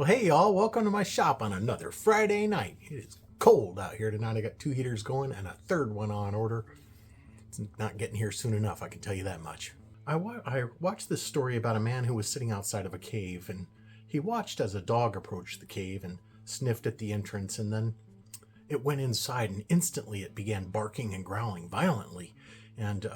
Well, hey y'all, welcome to my shop on another Friday night. It is cold out here tonight. I got 2 heaters going and a third one on order. It's not getting here soon enough, I can tell you that much. I watched this story about a man who was sitting outside of a cave, and he watched as a dog approached the cave and sniffed at the entrance, and then it went inside, and instantly it began barking and growling violently. And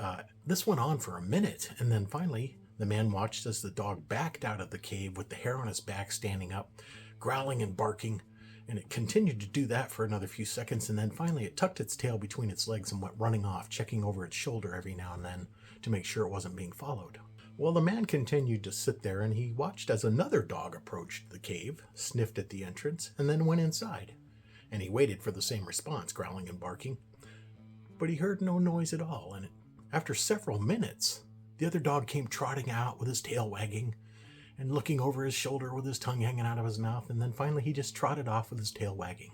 this went on for a minute, and then finally the man watched as the dog backed out of the cave with the hair on his back standing up, growling and barking, and it continued to do that for another few seconds, and then finally it tucked its tail between its legs and went running off, checking over its shoulder every now and then to make sure it wasn't being followed. Well, the man continued to sit there, and he watched as another dog approached the cave, sniffed at the entrance, and then went inside. And he waited for the same response, growling and barking. But he heard no noise at all, and after several minutes, the other dog came trotting out with his tail wagging and looking over his shoulder with his tongue hanging out of his mouth, and then finally he just trotted off with his tail wagging.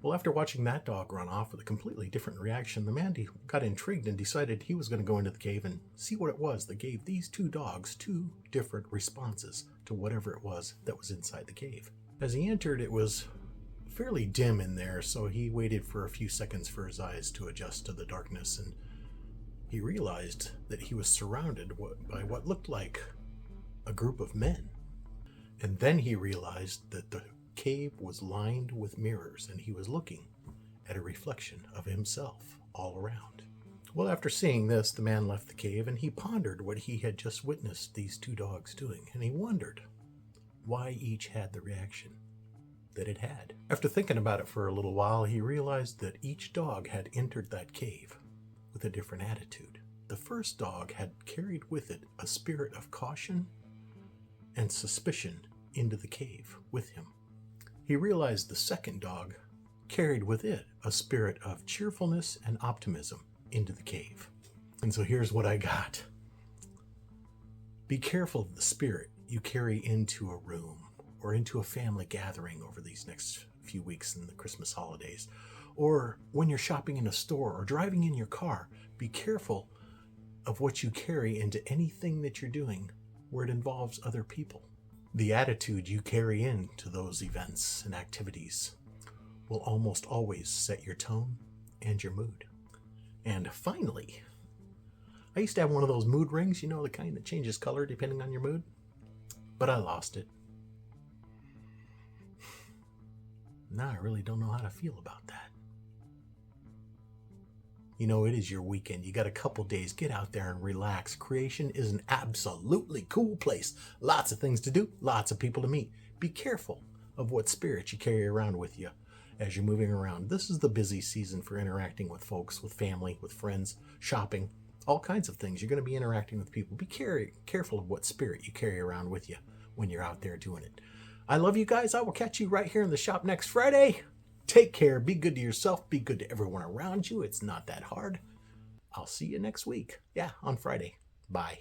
Well, after watching that dog run off with a completely different reaction, the man got intrigued and decided he was going to go into the cave and see what it was that gave these two dogs two different responses to whatever it was that was inside the cave. As he entered, it was fairly dim in there, so he waited for a few seconds for his eyes to adjust to the darkness, and he realized that he was surrounded by what looked like a group of men. And then he realized that the cave was lined with mirrors, and he was looking at a reflection of himself all around. Well, after seeing this, the man left the cave, and he pondered what he had just witnessed these two dogs doing, and he wondered why each had the reaction that it had. After thinking about it for a little while, he realized that each dog had entered that cave with a different attitude. The first dog had carried with it a spirit of caution and suspicion into the cave with him. He realized the second dog carried with it a spirit of cheerfulness and optimism into the cave. And so here's what I got. Be careful of the spirit you carry into a room or into a family gathering over these next few weeks in the Christmas holidays. Or when you're shopping in a store or driving in your car, be careful of what you carry into anything that you're doing where it involves other people. The attitude you carry into those events and activities will almost always set your tone and your mood. And finally, I used to have one of those mood rings, you know, the kind that changes color depending on your mood, but I lost it. Now I really don't know how to feel about that. You know, it is your weekend. You got a couple days. Get out there and relax. Creation is an absolutely cool place. Lots of things to do, lots of people to meet. Be careful of what spirits you carry around with you as you're moving around. This is the busy season for interacting with folks, with family, with friends, shopping, all kinds of things. You're going to be interacting with people. Be careful of what spirit you carry around with you when you're out there doing it. I love you guys. I will catch you right here in the shop next Friday. Take care. Be good to yourself. Be good to everyone around you. It's not that hard. I'll see you next week. Yeah, on Friday. Bye.